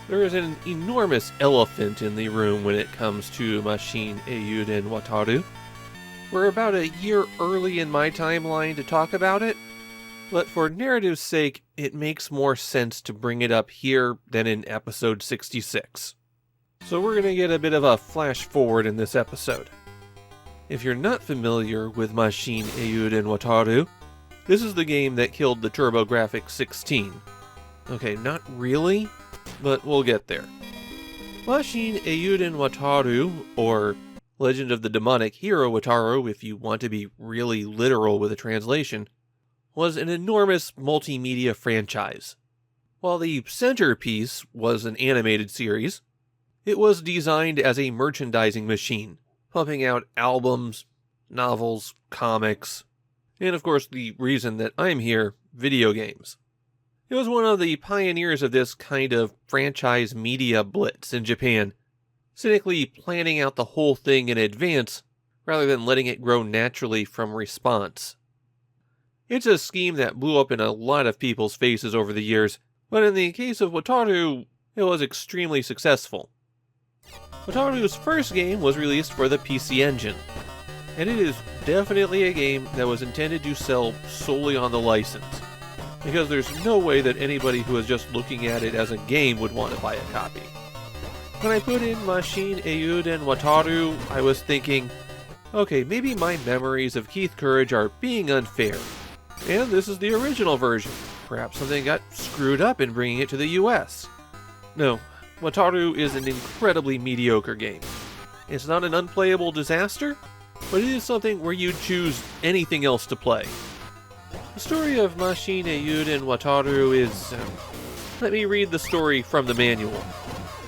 There is an enormous elephant in the room when it comes to Mashin Eiyuuden Wataru. We're about a year early in my timeline to talk about it, but for narrative's sake, it makes more sense to bring it up here than in episode 66. So we're going to get a bit of a flash forward in this episode. If you're not familiar with Mashin Eiyuuden Wataru, this is the game that killed the TurboGrafx-16. Okay, not really, but we'll get there. Mashin Eiyuuden Wataru, or Legend of the Demonic Hero Wataru if you want to be really literal with a translation, was an enormous multimedia franchise. While the centerpiece was an animated series, it was designed as a merchandising machine, pumping out albums, novels, comics, and of course the reason that I'm here, video games. It was one of the pioneers of this kind of franchise media blitz in Japan, cynically planning out the whole thing in advance rather than letting it grow naturally from response. It's a scheme that blew up in a lot of people's faces over the years, but in the case of Wataru, it was extremely successful. Wataru's first game was released for the PC Engine, and it is definitely a game that was intended to sell solely on the license, because there's no way that anybody who is just looking at it as a game would want to buy a copy. When I put in Mashin Eiyuuden Wataru, I was thinking, okay, maybe my memories of Keith Courage are being unfair, and this is the original version. Perhaps something got screwed up in bringing it to the US. No, Wataru is an incredibly mediocre game. It's not an unplayable disaster, but it is something where you'd choose anything else to play. The story of Mashin Eiyuuden Wataru is... let me read the story from the manual.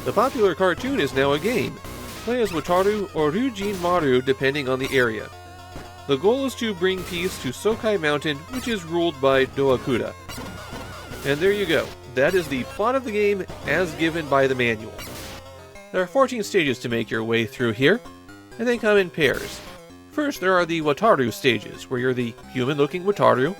The popular cartoon is now a game. Play as Wataru or Ryujin Maru depending on the area. The goal is to bring peace to Sokai Mountain, which is ruled by Doakuda. And there you go. That is the plot of the game as given by the manual. There are 14 stages to make your way through here, and they come in pairs. First, there are the Wataru stages, where you're the human-looking Wataru,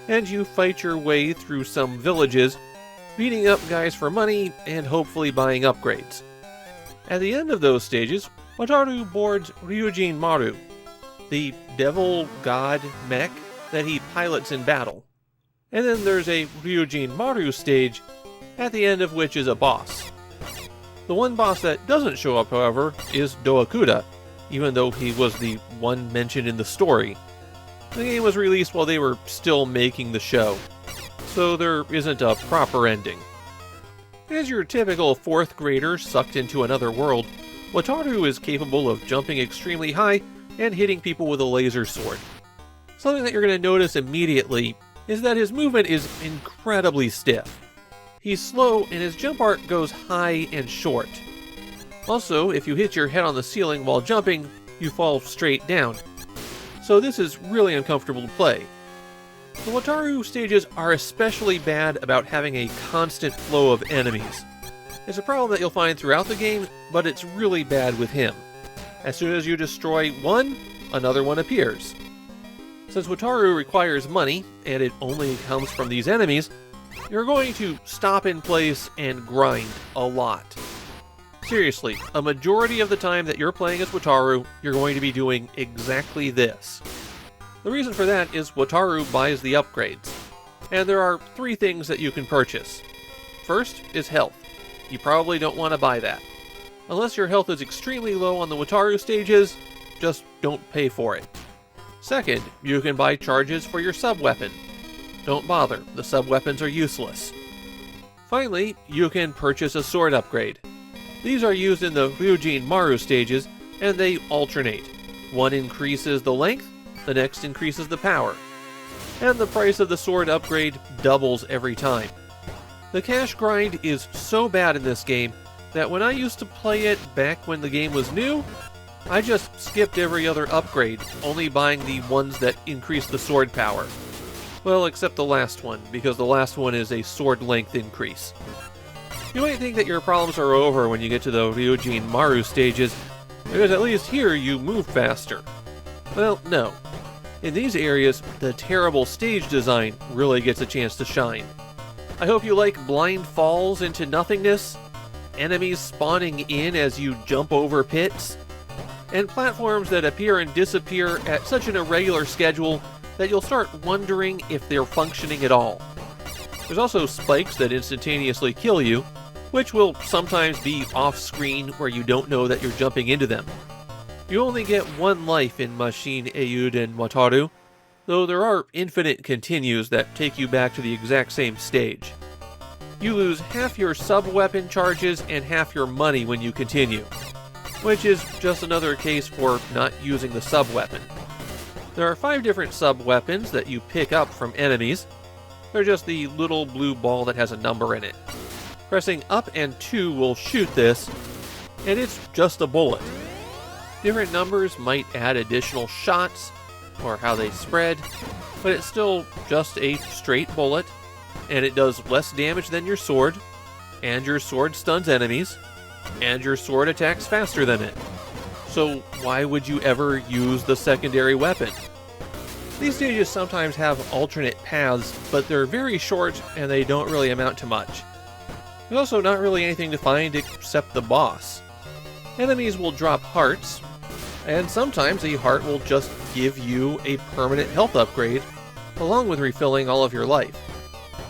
and you fight your way through some villages, beating up guys for money and hopefully buying upgrades. At the end of those stages, Wataru boards Ryujin Maru, the devil god mech that he pilots in battle. And then there's a Ryujin Maru stage, at the end of which is a boss. The one boss that doesn't show up, however, is Doakuda, even though he was the one mentioned in the story. The game was released while they were still making the show, so there isn't a proper ending. As your typical 4th grader sucked into another world, Wataru is capable of jumping extremely high and hitting people with a laser sword. Something that you're going to notice immediately is that his movement is incredibly stiff. He's slow and his jump arc goes high and short. Also, if you hit your head on the ceiling while jumping, you fall straight down. So this is really uncomfortable to play. The Wataru stages are especially bad about having a constant flow of enemies. It's a problem that you'll find throughout the game, but it's really bad with him. As soon as you destroy one, another one appears. Since Wataru requires money, and it only comes from these enemies, you're going to stop in place and grind a lot. Seriously, a majority of the time that you're playing as Wataru, you're going to be doing exactly this. The reason for that is Wataru buys the upgrades, and there are 3 things that you can purchase. First is health. You probably don't want to buy that. Unless your health is extremely low on the Wataru stages, just don't pay for it. Second, you can buy charges for your sub-weapon. Don't bother, the sub-weapons are useless. Finally, you can purchase a sword upgrade. These are used in the Ryujin Maru stages, and they alternate. One increases the length, the next increases the power. And the price of the sword upgrade doubles every time. The cash grind is so bad in this game that when I used to play it back when the game was new, I just skipped every other upgrade, only buying the ones that increase the sword power. Well, except the last one, because the last one is a sword length increase. You might think that your problems are over when you get to the Ryujin Maru stages, because at least here you move faster. Well, no. In these areas, the terrible stage design really gets a chance to shine. I hope you like blind falls into nothingness. enemies spawning in as you jump over pits, and platforms that appear and disappear at such an irregular schedule that you'll start wondering if they're functioning at all. There's also spikes that instantaneously kill you, which will sometimes be off-screen where you don't know that you're jumping into them. You only get one life in Mashin Eiyuuden Wataru, though there are infinite continues that take you back to the exact same stage. You lose half your sub-weapon charges and half your money when you continue, which is just another case for not using the sub-weapon. There are 5 different sub-weapons that you pick up from enemies. They're just the little blue ball that has a number in it. Pressing up and 2 will shoot this, and it's just a bullet. Different numbers might add additional shots, or how they spread, but it's still just a straight bullet, and it does less damage than your sword, and your sword stuns enemies, and your sword attacks faster than it. So why would you ever use the secondary weapon? These stages sometimes have alternate paths, but they're very short and they don't really amount to much. There's also not really anything to find except the boss. Enemies will drop hearts, and sometimes a heart will just give you a permanent health upgrade, along with refilling all of your life.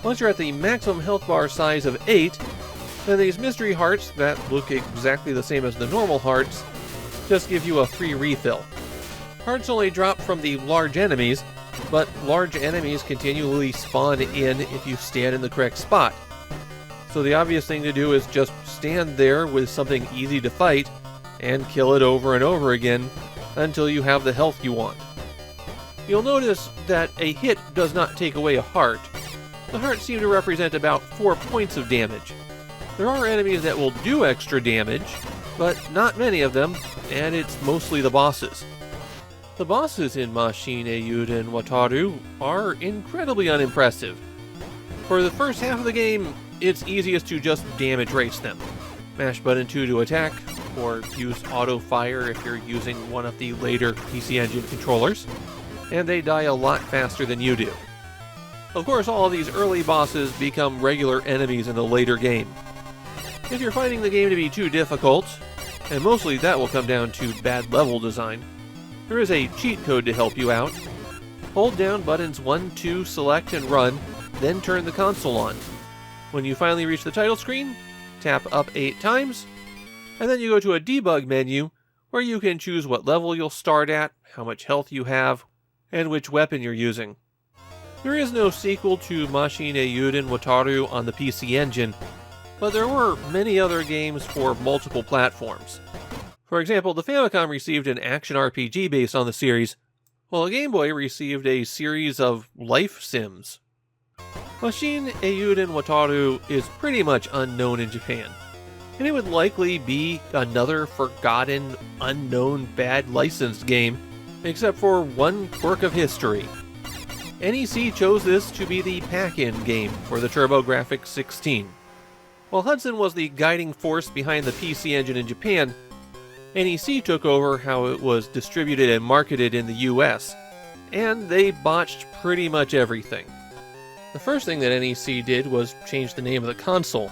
Once you're at the maximum health bar size of 8, then these mystery hearts that look exactly the same as the normal hearts just give you a free refill. Hearts only drop from the large enemies, but large enemies continually spawn in if you stand in the correct spot. So the obvious thing to do is just stand there with something easy to fight and kill it over and over again until you have the health you want. You'll notice that a hit does not take away a heart. The hearts seem to represent about 4 points of damage. There are enemies that will do extra damage, but not many of them, and it's mostly the bosses. The bosses in Mashin Eiyuuden Wataru are incredibly unimpressive. For the first half of the game, it's easiest to just damage race them. Mash button 2 to attack, or use auto fire if you're using one of the later PC Engine controllers, and they die a lot faster than you do. Of course, all of these early bosses become regular enemies in the later game. If you're finding the game to be too difficult, and mostly that will come down to bad level design, there is a cheat code to help you out. Hold down buttons 1, 2, select and run, then turn the console on. When you finally reach the title screen, tap up 8 times, and then you go to a debug menu where you can choose what level you'll start at, how much health you have, and which weapon you're using. There is no sequel to Mashin Eiyuuden Wataru on the PC Engine, but there were many other games for multiple platforms. For example, the Famicom received an action RPG based on the series, while the Game Boy received a series of life sims. Mashin Eiyuuden Wataru is pretty much unknown in Japan, and it would likely be another forgotten, unknown, bad licensed game, except for one quirk of history. NEC chose this to be the pack-in game for the TurboGrafx 16. While Hudson was the guiding force behind the PC Engine in Japan, NEC took over how it was distributed and marketed in the US, and they botched pretty much everything. The first thing that NEC did was change the name of the console.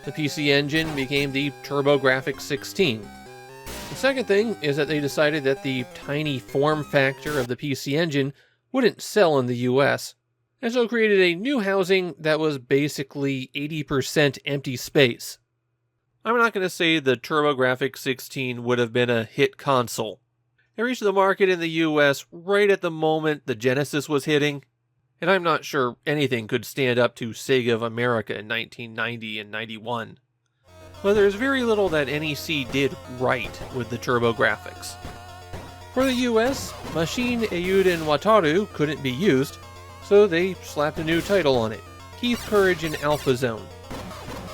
The PC Engine became the TurboGrafx 16. The second thing is that they decided that the tiny form factor of the PC Engine wouldn't sell in the US, and so created a new housing that was basically 80% empty space. I'm not going to say the TurboGrafx 16 would have been a hit console. It reached the market in the US right at the moment the Genesis was hitting, and I'm not sure anything could stand up to Sega of America in 1990 and 91. But there's very little that NEC did right with the TurboGrafx. For the US, Mashin Eiyuuden Wataru couldn't be used, so they slapped a new title on it, Keith Courage in Alpha Zone.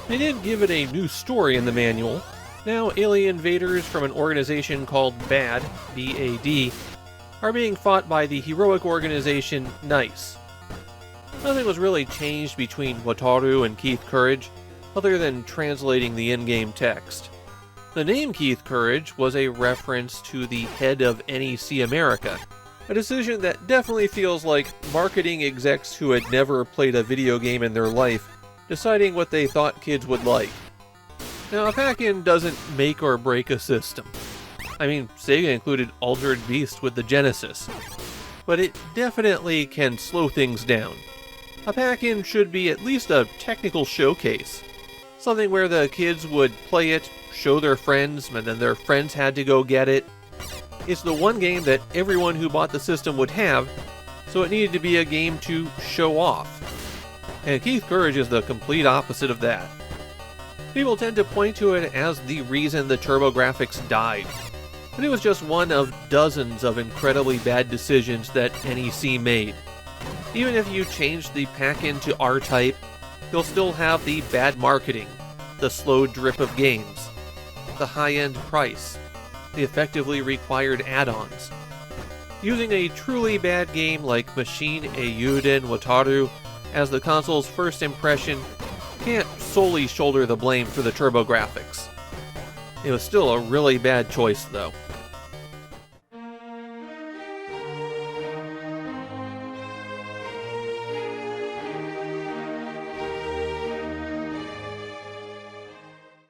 They did give it a new story in the manual. Now alien invaders from an organization called BAD, B-A-D, are being fought by the heroic organization NICE. Nothing was really changed between Wataru and Keith Courage, other than translating the in-game text. The name Keith Courage was a reference to the head of NEC America, a decision that definitely feels like marketing execs who had never played a video game in their life deciding what they thought kids would like. Now, a pack-in doesn't make or break a system. I mean, Sega included Altered Beast with the Genesis, but it definitely can slow things down. A pack-in should be at least a technical showcase. Something where the kids would play it, show their friends, and then their friends had to go get it. It's the one game that everyone who bought the system would have, so it needed to be a game to show off. And Keith Courage is the complete opposite of that. People tend to point to it as the reason the TurboGrafx died, but it was just one of dozens of incredibly bad decisions that NEC made. Even if you change the pack-in to R-Type, you'll still have the bad marketing, the slow drip of games, the high-end price, the effectively required add-ons. Using a truly bad game like Mashin Eiyuuden Wataru as the console's first impression can't solely shoulder the blame for the TurboGrafx. It was still a really bad choice, though.